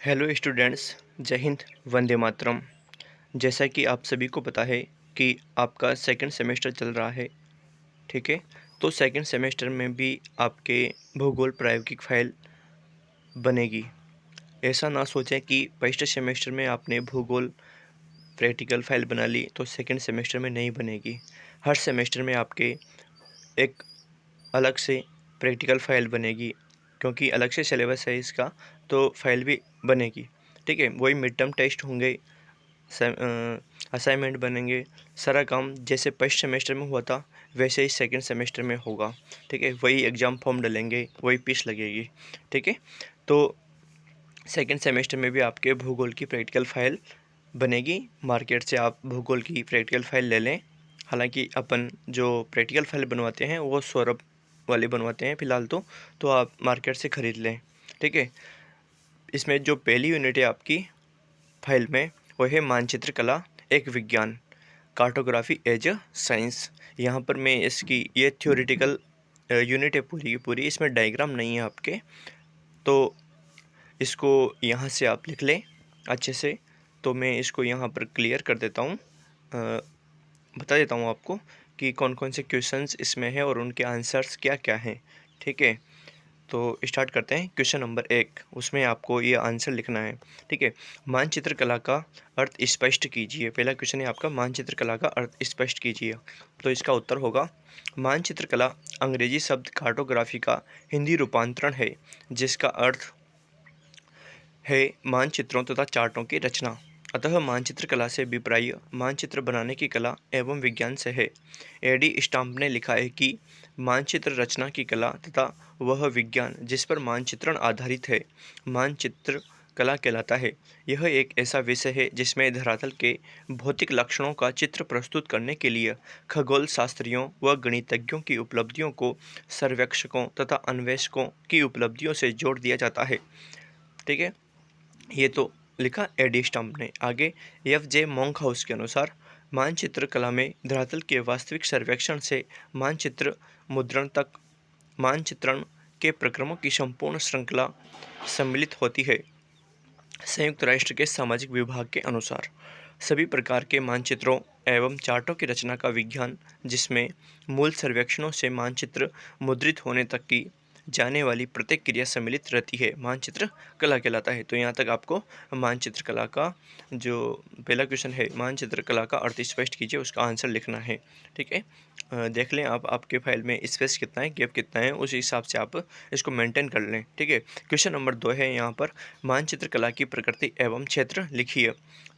Hello students, जय हिंद, वंदे मातरम। जैसा कि आप सभी को पता है कि आपका सेकंड सेमेस्टर चल रहा है, ठीक है। तो सेकंड सेमेस्टर में भी आपके भूगोल प्रायोगिक फाइल बनेगी। ऐसा ना सोचें कि फर्स्ट सेमेस्टर में आपने भूगोल प्रैक्टिकल फाइल बना ली तो सेकंड सेमेस्टर में नहीं बनेगी। हर सेमेस्टर में आपके एक अलग से प्रैक्टिकल फाइल बनेगी, क्योंकि अलग से सिलेबस है इसका, तो फाइल भी बनेगी, ठीक है। वही मिड टर्म टेस्ट होंगे, असाइनमेंट बनेंगे, सारा काम जैसे फर्स्ट सेमेस्टर में हुआ था वैसे ही सेकंड सेमेस्टर में होगा, ठीक है। वही एग्ज़ाम फॉर्म डलेंगे, वही फीस लगेगी, ठीक है। तो सेकंड सेमेस्टर में भी आपके भूगोल की प्रैक्टिकल फाइल बनेगी। मार्केट से आप भूगोल की प्रैक्टिकल फाइल ले लें। हालांकि अपन जो प्रैक्टिकल फाइल बनवाते हैं वो सौरभ वाले बनवाते हैं फ़िलहाल, तो आप मार्केट से ख़रीद लें, ठीक है। इसमें जो पहली यूनिट है आपकी फाइल में वो है मानचित्र कला एक विज्ञान, कार्टोग्राफी एज अ साइंस। यहाँ पर मैं इसकी ये थ्योरेटिकल यूनिट है पूरी की पूरी, इसमें डायग्राम नहीं है आपके, तो इसको यहाँ से आप लिख लें अच्छे से। तो मैं इसको यहाँ पर क्लियर कर देता हूँ, बता देता हूँ आपको कि कौन कौन से क्वेश्चंस इसमें हैं और उनके आंसर्स क्या क्या हैं, ठीक है। तो स्टार्ट करते हैं। क्वेश्चन नंबर 1, उसमें आपको ये आंसर लिखना है, ठीक है। मानचित्र कला का अर्थ स्पष्ट कीजिए। पहला क्वेश्चन है आपका, मानचित्र कला का अर्थ स्पष्ट कीजिए। तो इसका उत्तर होगा, मानचित्र कला अंग्रेजी शब्द कार्टोग्राफी का हिंदी रूपांतरण है, जिसका अर्थ है मानचित्रों तथा चार्टों की रचना। अतः मानचित्र कला से विपर्य मानचित्र बनाने की कला एवं विज्ञान से है। एडी स्टाम्प ने लिखा है कि मानचित्र रचना की कला तथा वह विज्ञान जिस पर मानचित्रण आधारित है मानचित्र कला कहलाता है। यह एक ऐसा विषय है जिसमें धरातल के भौतिक लक्षणों का चित्र प्रस्तुत करने के लिए खगोल शास्त्रियों व गणितज्ञों की उपलब्धियों को सर्वेक्षकों तथा अन्वेषकों की उपलब्धियों से जोड़ दिया जाता है, ठीक है। ये तो लिखा एडी स्टम्प ने। आगे एफ जे मोंकहाउस के अनुसार मानचित्र कला में धरातल के वास्तविक सर्वेक्षण से मानचित्र मुद्रण तक मानचित्रण के प्रक्रमों की संपूर्ण श्रृंखला सम्मिलित होती है। संयुक्त राष्ट्र के सामाजिक विभाग के अनुसार सभी प्रकार के मानचित्रों एवं चार्टों की रचना का विज्ञान, जिसमें मूल सर्वेक्षणों से मानचित्र मुद्रित होने तक की जाने वाली प्रत्येक क्रिया सम्मिलित रहती है, मानचित्र कला कहलाता है। तो यहाँ तक आपको मानचित्र कला का जो पहला क्वेश्चन है, मानचित्र कला का अर्थ स्पष्ट कीजिए, उसका आंसर लिखना है, ठीक है। देख लें आप आपके फाइल में स्पेस कितना है, गैप कितना है, उस हिसाब से आप इसको मेंटेन कर लें, ठीक है। क्वेश्चन नंबर 2 है यहाँ पर, मानचित्र कला की प्रकृति एवं क्षेत्र लिखिए।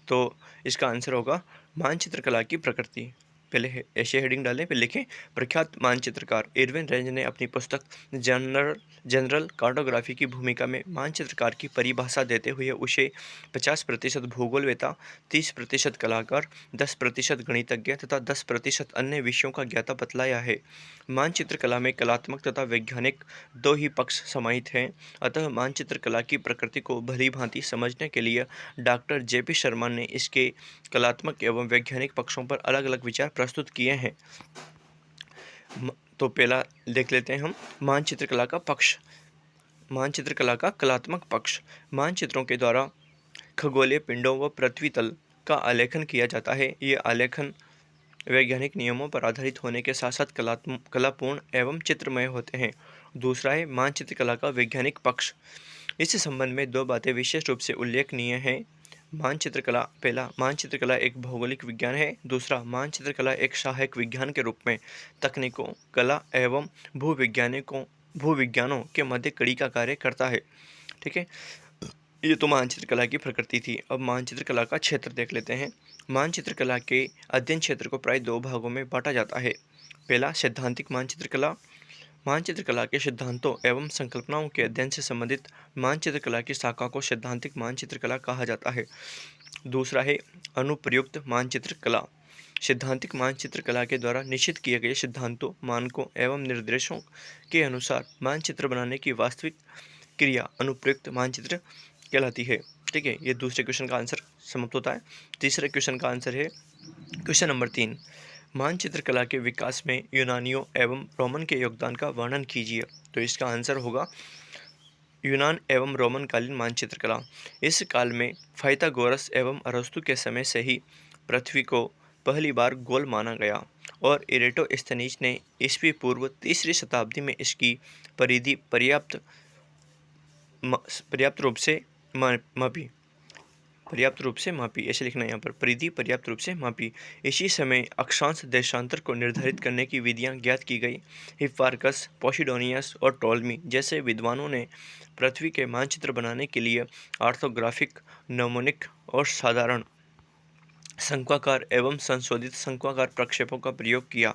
तो इसका आंसर होगा मानचित्र कला की प्रकृति। पहले ऐसे हेडिंग डालें, फिर लिखें, प्रख्यात मानचित्रकार इरविन रेंज ने अपनी पुस्तक जनरल कार्टोग्राफी की भूमिका में मानचित्रकार की परिभाषा देते हुए उसे 50% भूगोलवेत्ता, 30% कलाकार, 10% गणितज्ञ तथा 10% अन्य विषयों का ज्ञाता बतलाया है। मानचित्र कला में कलात्मक तथा वैज्ञानिक दो ही पक्ष समाहित हैं। अतः मानचित्र कला की प्रकृति को भली भांति समझने के लिए डॉक्टर जे.पी. शर्मा ने इसके कलात्मक एवं वैज्ञानिक पक्षों पर अलग अलग विचार प्रस्तुत किए हैं। तो पहला देख लेते हैं हम, मानचित्र कला का पक्ष। मानचित्र कला का कलात्मक पक्ष, मानचित्रों के द्वारा खगोलीय पिंडों व पृथ्वी तल का आलेखन किया जाता है। ये आलेखन वैज्ञानिक नियमों पर आधारित होने के साथ साथ कलापूर्ण एवं चित्रमय होते हैं। दूसरा है मानचित्र कला का वैज्ञानिक पक्ष। इस संबंध में दो बातें विशेष रूप से उल्लेखनीय हैं। मानचित्र कला, पहला, मानचित्र कला एक भौगोलिक विज्ञान है। दूसरा, मानचित्र कला एक सहायक विज्ञान के रूप में तकनीकों, कला एवं भूविज्ञानों के मध्य कड़ी का कार्य करता है, ठीक है। ये तो मानचित्र कला की प्रकृति थी। अब मानचित्र कला का क्षेत्र देख लेते हैं। मानचित्र कला के अध्ययन क्षेत्र को प्राय दो भागों में बांटा जाता है। पहला, सैद्धांतिक मानचित्र कला। मानचित्र कला के सिद्धांतों एवं संकल्पनाओं के अध्ययन से संबंधित मानचित्र कला की शाखा को सैद्धांतिक मानचित्र कला कहा जाता है। दूसरा है अनुप्रयुक्त मानचित्र कला। सैद्धांतिक मानचित्र कला के द्वारा निश्चित किए गए सिद्धांतों, मानकों एवं निर्देशों के अनुसार मानचित्र बनाने की वास्तविक क्रिया अनुप्रयुक्त मानचित्र कहलाती है, ठीक है। ये दूसरे क्वेश्चन का आंसर समाप्त होता है। तीसरे क्वेश्चन का आंसर है क्वेश्चन नंबर 3, मानचित्र कला के विकास में यूनानियों एवं रोमन के योगदान का वर्णन कीजिए। तो इसका आंसर होगा यूनान एवं रोमन कालीन मानचित्र कला। इस काल में फाइथागोरस एवं अरस्तु के समय से ही पृथ्वी को पहली बार गोल माना गया और इरेटोस्थनीज ने ईस्वी पूर्व 3री शताब्दी में इसकी परिधि पर्याप्त रूप से मापी पर्याप्त रूप से मापी ऐसे लिखना है यहाँ पर, परिधि पर्याप्त रूप से मापी। इसी समय अक्षांश देशांतर को निर्धारित करने की विधियाँ ज्ञात की गई। हिप्पारकस, पोसिडोनियस और टोल्मी जैसे विद्वानों ने पृथ्वी के मानचित्र बनाने के लिए ऑर्थोग्राफिक, नमूनिक और साधारण शंक्वाकार एवं संशोधित शंक्वाकार प्रक्षेपों का प्रयोग किया।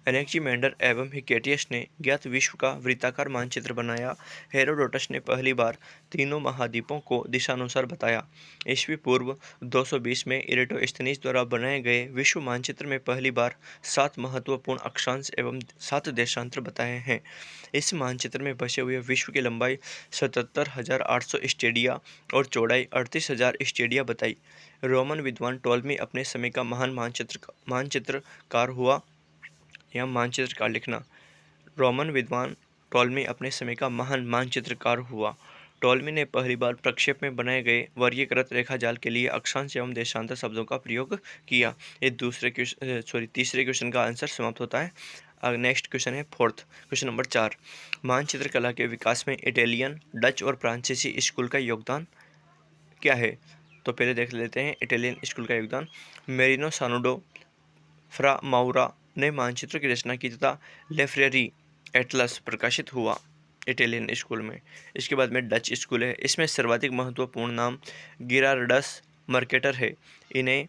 एनेक्सीमेंडर एवं हिकेटियस ने ज्ञात विश्व का वृत्ताकार मानचित्र बनाया। हेरोडोटस ने पहली बार तीनों महाद्वीपों को दिशानुसार बताया। ईस्वी पूर्व 220 में इरेटोस्थनीज द्वारा बनाए गए विश्व मानचित्र में पहली बार 7 महत्वपूर्ण अक्षांश एवं 7 देशांतर बताए हैं। इस मानचित्र में बसे हुए विश्व की लंबाई 77,800 स्टेडिया और चौड़ाई 38,000 स्टेडिया बताई। रोमन विद्वान टोल्मी अपने समय का महान मानचित्रकार हुआ। यहाँ मानचित्रकार लिखना। रोमन विद्वान टोल्मी अपने समय का महान मानचित्रकार हुआ। टोल्मी ने पहली बार प्रक्षेप में बनाए गए वर्गीकृत रेखाजाल के लिए अक्षांश एवं देशांतर शब्दों का प्रयोग किया। ये तीसरे क्वेश्चन का आंसर समाप्त होता है। नेक्स्ट क्वेश्चन है क्वेश्चन नंबर 4। मानचित्र कला के विकास में इटालियन, डच और फ्रांसीसी स्कूल का योगदान क्या है? तो पहले देख लेते हैं इटालियन स्कूल का योगदान। मेरिनो सानुडो, फ्रा माउरा ने मानचित्र की रचना की तथा लेफ्रेरी एटलस प्रकाशित हुआ इटालियन स्कूल में। इसके बाद में डच स्कूल है। इसमें सर्वाधिक महत्वपूर्ण नाम गिरार्डस मर्केटर है। इन्हें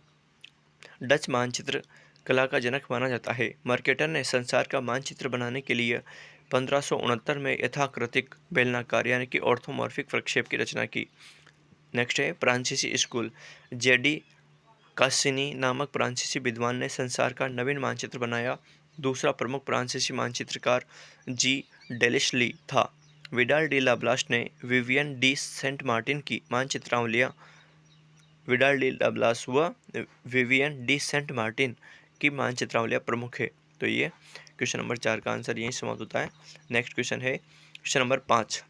डच मानचित्र कला का जनक माना जाता है। मर्केटर ने संसार का मानचित्र बनाने के लिए 1569 में यथाकृतिक बेलनाकार यानी कि ऑर्थोमॉर्फिक प्रक्षेप की रचना की। नेक्स्ट है फ्रांसीसी स्कूल। जेडी कासिनी नामक फ्रांसीसी विद्वान ने संसार का नवीन मानचित्र बनाया। दूसरा प्रमुख फ्रांसीसी मानचित्रकार जी डेलिशली था। विडाल डी लाब्लास ने विवियन डी सेंट मार्टिन की मानचित्रावलियाँ विडाल डी लाब्लास व विवियन डी सेंट मार्टिन की मानचित्रावलियाँ प्रमुख है। तो ये क्वेश्चन नंबर 4 का आंसर यहीं समाप्त होता है। नेक्स्ट क्वेश्चन है क्वेश्चन नंबर 5।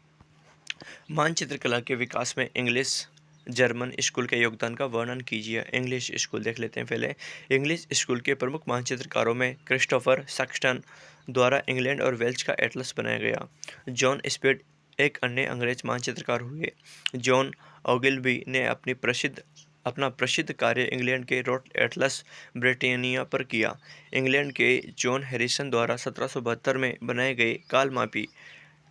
मानचित्र कला के विकास में इंग्लिश, जर्मन स्कूल के योगदान का वर्णन कीजिए। इंग्लिश स्कूल देख लेते हैं पहले। इंग्लिश स्कूल के प्रमुख मानचित्रकारों में क्रिस्टोफर सक्सटन द्वारा इंग्लैंड और वेल्स का एटलस बनाया गया। जॉन स्पीड एक अन्य अंग्रेज मानचित्रकार हुए। जॉन ओगिलबी ने अपना प्रसिद्ध कार्य इंग्लैंड के रोट एटलस ब्रिटानिया पर किया। इंग्लैंड के जॉन हैरिसन द्वारा 1772 में बनाए गए कालमापी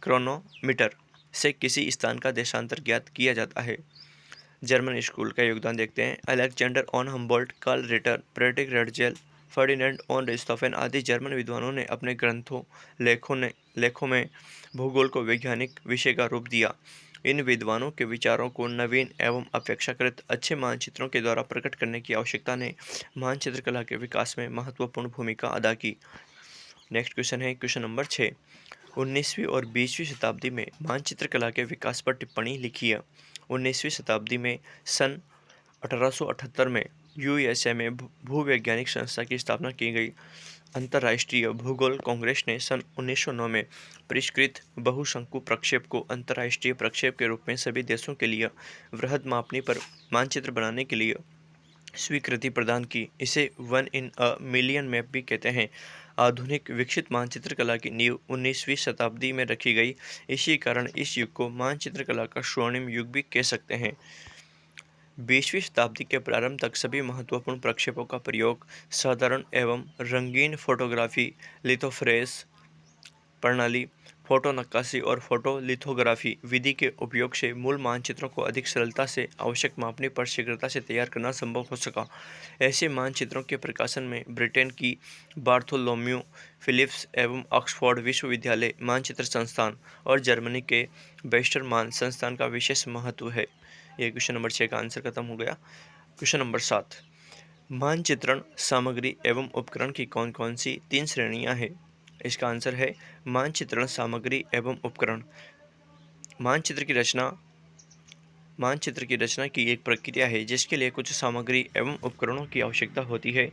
क्रोनोमीटर से किसी स्थान का देशांतर ज्ञात किया जाता है। जर्मन स्कूल का योगदान देखते हैं। Alexander von Humboldt, Karl Ritter, Friedrich Ratzel, Ferdinand von Richthofen आदि जर्मन विद्वानों ने अपने लेखों में भूगोल को वैज्ञानिक विषय का रूप दिया। इन विद्वानों के विचारों को नवीन एवं अपेक्षाकृत अच्छे मानचित्रों के द्वारा प्रकट करने की आवश्यकता ने मानचित्र कला के विकास में महत्वपूर्ण भूमिका अदा की। नेक्स्ट क्वेश्चन है क्वेश्चन नंबर 6। 19वीं और 20वीं शताब्दी में मानचित्र कला के विकास पर टिप्पणी लिखिए। 19वीं शताब्दी में सन 1878 में यूएसए में भूवैज्ञानिक संस्था की स्थापना की गई। अंतर्राष्ट्रीय भूगोल कांग्रेस ने सन 1909 में परिष्कृत बहुशंकु प्रक्षेप को अंतर्राष्ट्रीय प्रक्षेप के रूप में सभी देशों के लिए वृहद मापनी पर मानचित्र बनाने के लिए स्वीकृति प्रदान की। इसे 1 in a million मैप भी कहते हैं। आधुनिक विकसित मानचित्र कला की नींव 19वीं शताब्दी में रखी गई। इसी कारण इस युग को मानचित्र कला का स्वर्णिम युग भी कह सकते हैं। 20वीं शताब्दी के प्रारंभ तक सभी महत्वपूर्ण प्रक्षेपों का प्रयोग साधारण एवं रंगीन फोटोग्राफी, लिथोफ्रेस प्रणाली, फोटो नक्काशी और फोटोलिथोग्राफी विधि के उपयोग से मूल मानचित्रों को अधिक सरलता से आवश्यक मापनी पर शीघ्रता से तैयार करना संभव हो सका। ऐसे मानचित्रों के प्रकाशन में ब्रिटेन की बार्थोलोम्यू फिलिप्स एवं ऑक्सफोर्ड विश्वविद्यालय मानचित्र संस्थान और जर्मनी के वेस्टरमान संस्थान का विशेष महत्व है। ये क्वेश्चन नंबर 6 का आंसर खत्म हो गया। Question number 7। मानचित्रण सामग्री एवं उपकरण की कौन कौन सी 3 श्रेणियां हैं? इसका आंसर है मानचित्रण सामग्री एवं उपकरण। मानचित्र की रचना की एक प्रक्रिया है जिसके लिए कुछ सामग्री एवं उपकरणों की आवश्यकता होती है।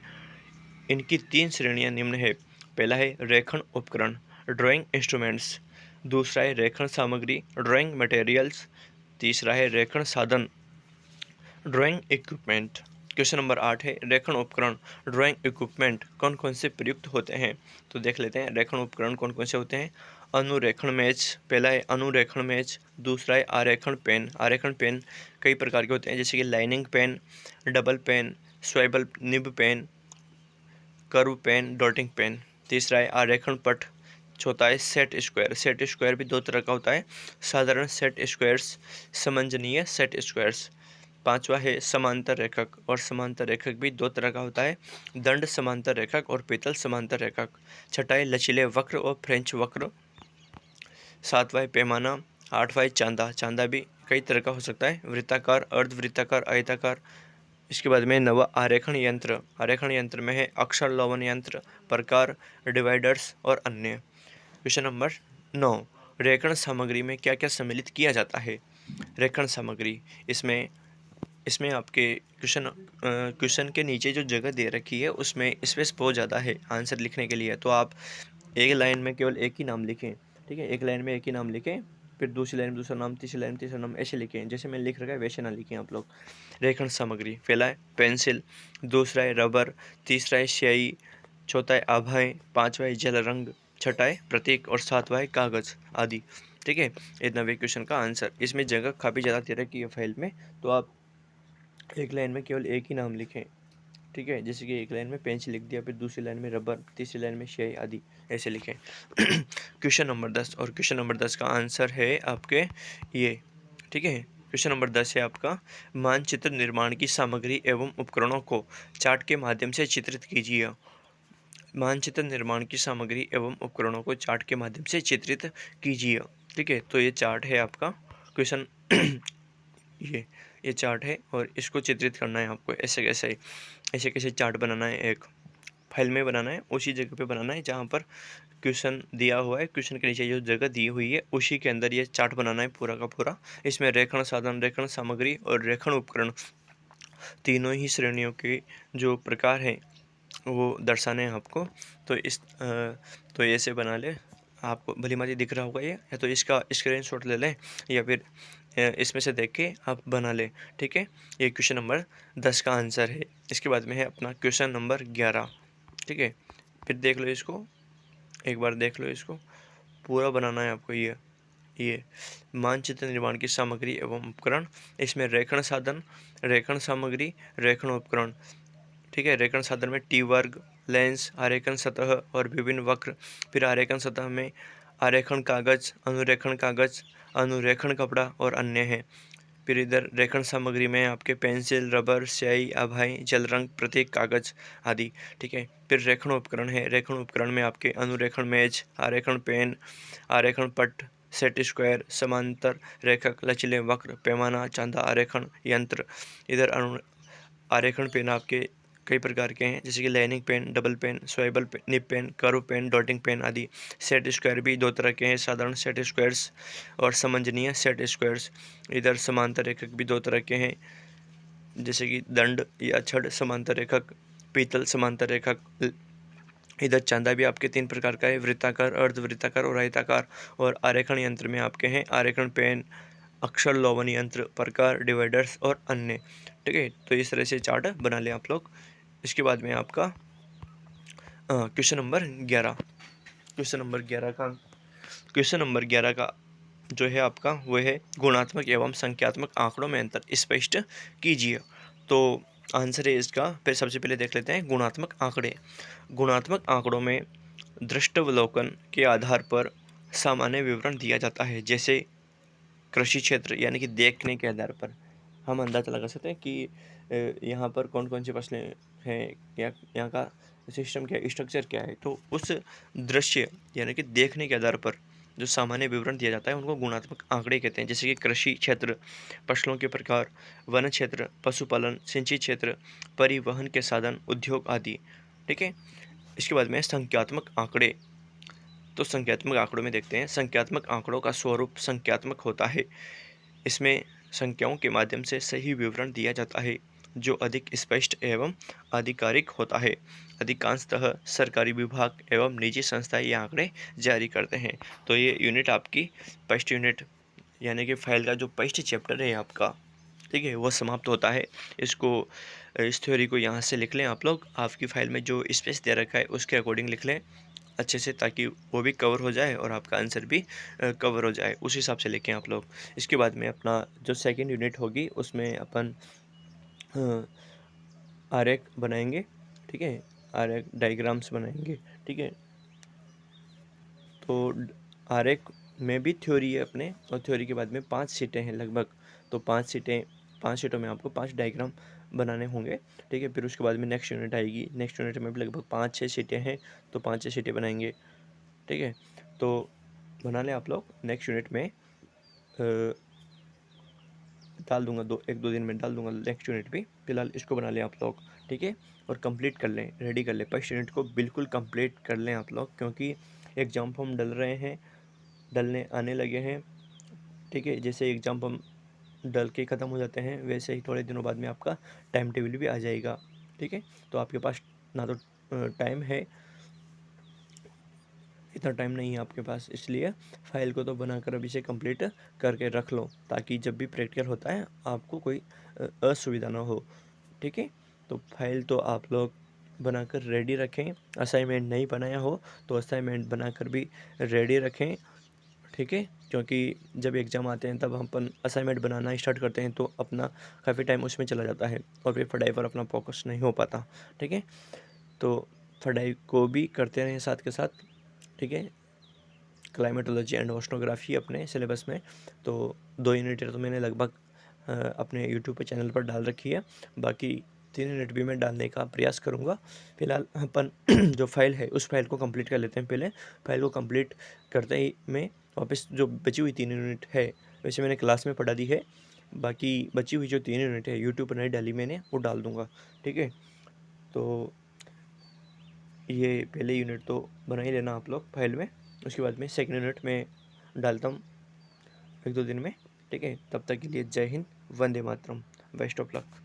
इनकी 3 श्रेणियां निम्न है। पहला है रेखण उपकरण, ड्राइंग इंस्ट्रूमेंट्स। दूसरा है रेखण सामग्री, ड्राइंग मटेरियल्स। तीसरा है रेखण साधन, ड्राइंग इक्विपमेंट। क्वेश्चन नंबर 8 है रेखण उपकरण, ड्राइंग इक्विपमेंट कौन कौन से प्रयुक्त होते हैं। तो देख लेते हैं रेखण उपकरण कौन कौन से होते हैं। अनुरेखण मेज, पहला है अनुरेखण मेज। दूसरा है आरेखण पेन। आरेखण पेन कई प्रकार के होते हैं, जैसे कि lining pen, double pen, swivel nib pen, curve pen, dotting pen. तीसरा है आरेखण पट। चौथा है सेट स्क्वायर। सेट स्क्वायर भी दो तरह का होता है, साधारण सेट स्क्वायर्स, समंजनीय सेट स्क्वायर्स। पांचवा है समांतर रेखक, और समांतर रेखक भी दो तरह का होता है, दंड समांतर रेखक और पीतल समांतर रेखक। छठा है लचीले वक्र और फ्रेंच वक्र। सातवां है पैमाना। आठवां है चांदा। चांदा भी कई तरह का हो सकता है, वृत्ताकार, अर्धवृत्ताकार, आयताकार। इसके बाद में नवा आरेखण यंत्र। आरेखण यंत्र में है अक्षर लवन यंत्र, प्रकार, डिवाइडर्स और अन्य। क्वेश्चन नंबर 9, रेखण सामग्री में क्या क्या सम्मिलित किया जाता है। रेखण सामग्री, इसमें इसमें आपके क्वेश्चन के नीचे जो जगह दे रखी है उसमें स्पेस बहुत ज़्यादा है आंसर लिखने के लिए, तो आप एक लाइन में केवल एक ही नाम लिखें। ठीक है, एक लाइन में एक ही नाम लिखें, फिर दूसरी लाइन में दूसरा नाम, तीसरी लाइन में तीसरा नाम, ऐसे लिखें। जैसे मैंने लिख रखा है वैसे ना लिखें आप लोग। रेखण सामग्री, पहला है पेंसिल, दूसरा है रबर, तीसरा है स्याही, चौथा है आभाएं, पांचवा है जल रंग, छठा है प्रतीक और सातवां है कागज आदि। ठीक है, ये 90 क्वेश्चन का आंसर। इसमें जगह काफ़ी ज़्यादा दे रखी है फाइल में, तो आप एक लाइन में केवल एक ही नाम लिखें। ठीक है, जैसे कि एक लाइन में पेंसिल लिख दिया, फिर दूसरी लाइन में रबर, तीसरी लाइन में स्याही आदि, ऐसे लिखें। क्वेश्चन नंबर 10, और क्वेश्चन नंबर 10 का आंसर है आपके ये। ठीक है, क्वेश्चन नंबर 10 है आपका मानचित्र निर्माण की सामग्री एवं उपकरणों को चार्ट के माध्यम से चित्रित कीजिए। मानचित्र निर्माण की सामग्री एवं उपकरणों को चार्ट के माध्यम से चित्रित कीजिए। ठीक है, तो ये चार्ट है आपका क्वेश्चन। ये चार्ट है और इसको चित्रित करना है आपको। ऐसे कैसे चार्ट बनाना है, एक फाइल में बनाना है, उसी जगह पे बनाना है जहाँ पर क्वेश्चन दिया हुआ है। क्वेश्चन के नीचे जो जगह दी हुई है उसी के अंदर ये चार्ट बनाना है पूरा का पूरा। इसमें रेखण साधन, रेखण सामग्री और रेखण उपकरण तीनों ही श्रेणियों के जो प्रकार हैं वो दर्शाने हैं आपको। तो ऐसे बना ले, आपको भली भांति दिख रहा होगा ये, या तो इसका स्क्रीनशॉट ले लें या फिर इसमें से देख के आप बना लें। ठीक है, ये क्वेश्चन नंबर 10 का आंसर है। इसके बाद में है अपना क्वेश्चन नंबर 11। ठीक है, फिर देख लो इसको, एक बार देख लो इसको, पूरा बनाना है आपको। ये मानचित्र निर्माण की सामग्री एवं उपकरण, इसमें रेखण साधन, रेखण सामग्री, रेखण उपकरण। ठीक है, रेखण साधन में टी वर्ग, लेंस, आरेखण सतह और विभिन्न वक्र। फिर आरेखण सतह में आरेखण कागज, अनुरेखण कागज, अनुरेखण कपड़ा और अन्य है। फिर इधर रेखण सामग्री में आपके पेंसिल, रबर, स्याही, आभाएं, जल रंग, प्रतीक, कागज आदि। ठीक है, फिर रेखण उपकरण है। रेखण उपकरण में आपके अनुरेखण मेज, आरेखण पेन, आरेखण पट, सेट स्क्वायर, समांतर रेखक, लचीले वक्र, पैमाना, चांदा, आरेखण यंत्र। इधर आरेखण पेन आपके कई प्रकार के हैं, जैसे कि lining pen, double pen, swivel nib pen, curve pen, dotting pen आदि। सेट स्क्वायर भी दो तरह के हैं, साधारण सेट स्क्वायर्स और समंजनीय सेट स्क्वायर्स। इधर समांतर रेखक भी दो तरह के हैं, जैसे कि दंड या छड़ समांतर रेखक, पीतल समांतर रेखक। इधर चांदा भी आपके तीन प्रकार का है, वृत्ताकार, अर्धवृत्ताकार और आयताकार। और आरेखण यंत्र में आपके हैं आरेखण पेन, अक्षर लवन यंत्र, प्रकार, डिवाइडर्स और अन्य। ठीक है, तो इस तरह से चार्ट बना लें आप लोग। इसके बाद में आपका क्वेश्चन नंबर 11। क्वेश्चन नंबर 11 का जो है आपका वो है गुणात्मक एवं संख्यात्मक आंकड़ों में अंतर स्पष्ट कीजिए। तो आंसर है इसका, फिर सबसे पहले देख लेते हैं गुणात्मक आंकड़े। गुणात्मक आंकड़ों में दृष्टावलोकन के आधार पर सामान्य विवरण दिया जाता है। जैसे कृषि क्षेत्र, यानी कि देखने के आधार पर हम अंदाजा लगा सकते हैं कि यहाँ पर कौन कौन सी फसलें हैं, या यहाँ का सिस्टम क्या है, स्ट्रक्चर क्या है। तो उस दृश्य यानी कि देखने के आधार पर जो सामान्य विवरण दिया जाता है उनको गुणात्मक आंकड़े कहते हैं। जैसे कि कृषि क्षेत्र, फसलों के प्रकार, वन क्षेत्र, पशुपालन, सिंचाई क्षेत्र, परिवहन के साधन, उद्योग आदि। ठीक है, इसके बाद में संख्यात्मक आंकड़े। तो संख्यात्मक आंकड़ों में देखते हैं, संख्यात्मक आंकड़ों का स्वरूप संख्यात्मक होता है। इसमें संख्याओं के माध्यम से सही विवरण दिया जाता है। जो अधिक स्पष्ट एवं आधिकारिक होता है। अधिकांशतः सरकारी विभाग एवं निजी संस्थाएं ये आंकड़े जारी करते हैं। तो ये यूनिट आपकी फर्स्ट यूनिट यानी कि फाइल का जो फर्स्ट चैप्टर है आपका, ठीक है, वो समाप्त होता है। इस थ्योरी को यहाँ से लिख लें आप लोग, आपकी फाइल में जो स्पेस दे रखा है उसके अकॉर्डिंग लिख लें अच्छे से, ताकि वो भी कवर हो जाए और आपका आंसर भी कवर हो जाए, उस हिसाब से लिखें आप लोग। इसके बाद में अपना जो सेकंड यूनिट होगी उसमें अपन आरेख बनाएंगे, ठीक है, आरेख डायग्राम्स बनाएंगे, ठीक है। तो आरेख में भी थ्योरी है अपने, और थ्योरी के बाद में 5 सीटें हैं लगभग। तो 5 सीटों में आपको 5 डायग्राम बनाने होंगे, ठीक है। फिर उसके बाद में नेक्स्ट यूनिट आएगी, नेक्स्ट यूनिट में भी लगभग 5-6 सीटें हैं, तो 5-6 सीटें बनाएंगे, ठीक है। तो बना लें आप लोग। नेक्स्ट यूनिट में डाल दूंगा, 1-2 दिन में डाल दूंगा नेक्स्ट यूनिट भी। फिलहाल इसको बना लें आप लोग, ठीक है, और कंप्लीट कर लें, रेडी कर लें। फर्स्ट यूनिट को बिल्कुल कंप्लीट कर लें आप लोग, क्योंकि एग्जाम फॉर्म डल रहे हैं, डलने आने लगे हैं, ठीक है। जैसे एग्जाम फॉर्म डल के ख़त्म हो जाते हैं, वैसे ही थोड़े दिनों बाद में आपका टाइम टेबल भी आ जाएगा, ठीक है। तो आपके पास ना तो टाइम है, इतना टाइम नहीं है आपके पास, इसलिए फाइल को तो बनाकर अभी से कंप्लीट करके रख लो, ताकि जब भी प्रैक्टिकल होता है आपको कोई असुविधा ना हो, ठीक है। तो फाइल तो आप लोग बनाकर रेडी रखें। असाइनमेंट नहीं बनाया हो तो असाइनमेंट बनाकर भी रेडी रखें, ठीक है, क्योंकि जब एग्ज़ाम आते हैं तब हम अपन असाइनमेंट बनाना स्टार्ट करते हैं, तो अपना काफ़ी टाइम उसमें चला जाता है और फिर पढ़ाई पर अपना फोकस नहीं हो पाता, ठीक है। तो पढ़ाई को भी करते रहें साथ के साथ, ठीक है। क्लाइमेटोलॉजी एंड ओशनोग्राफी अपने सिलेबस में, तो 2 यूनिट तो मैंने लगभग अपने यूट्यूब पे चैनल पर डाल रखी है, बाकी 3 यूनिट भी मैं डालने का प्रयास करूँगा। फिलहाल अपन जो फाइल है उस फाइल को कंप्लीट कर लेते हैं पहले। फाइल को कंप्लीट करते ही मैं वापस जो बची हुई 3 यूनिट है, वैसे मैंने क्लास में पढ़ा दी है, बाकी बची हुई जो 3 यूनिट है यूट्यूब पर नहीं डाली मैंने, वो डाल दूँगा, ठीक है। तो ये पहले यूनिट तो बना ही लेना आप लोग फाइल में, उसके बाद में सेकंड यूनिट में डालता हूँ 1-2 दिन में, ठीक है। तब तक के लिए जय Hind, Vande Mataram, best of luck.